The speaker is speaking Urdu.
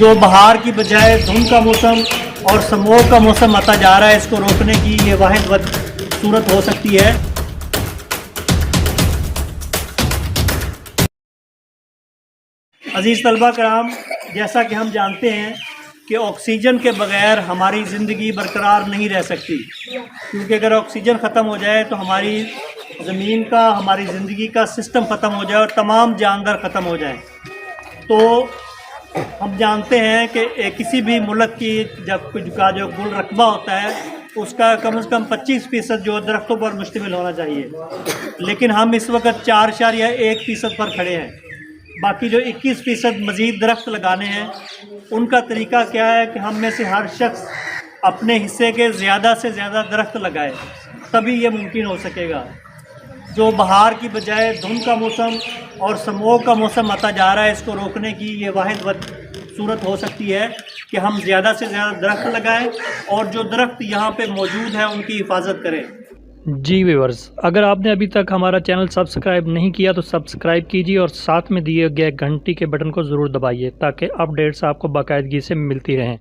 جو بہار کی بجائے دھند کا موسم اور سموگ کا موسم آتا جا رہا ہے، اس کو روکنے کی یہ واحد صورت ہو سکتی ہے۔ عزیز طلبہ کرام، جیسا کہ ہم جانتے ہیں کہ آکسیجن کے بغیر ہماری زندگی برقرار نہیں رہ سکتی، کیونکہ اگر آکسیجن ختم ہو جائے تو ہماری زمین کا، ہماری زندگی کا سسٹم ختم ہو جائے اور تمام جاندار ختم ہو جائیں۔ تو ہم جانتے ہیں کہ کسی بھی ملک کی جب کچھ کا جو کل رقبہ ہوتا ہے اس کا کم از کم 25% جو درختوں پر مشتمل ہونا چاہیے، لیکن ہم اس وقت 4.1% پر کھڑے ہیں۔ باقی جو 21% مزید درخت لگانے ہیں، ان کا طریقہ کیا ہے کہ ہم میں سے ہر شخص اپنے حصے کے زیادہ سے زیادہ درخت لگائے، تبھی یہ ممکن ہو سکے گا۔ جو بہار کی بجائے دھند کا موسم اور سموگ کا موسم آتا جا رہا ہے، اس کو روکنے کی یہ واحد صورت ہو سکتی ہے کہ ہم زیادہ سے زیادہ درخت لگائیں اور جو درخت یہاں پہ موجود ہیں ان کی حفاظت کریں۔ جی ویورز، اگر آپ نے ابھی تک ہمارا چینل سبسکرائب نہیں کیا تو سبسکرائب کیجیے اور ساتھ میں دیے گئے گھنٹی کے بٹن کو ضرور دبائیے تاکہ اپڈیٹس آپ کو باقاعدگی سے ملتی رہیں۔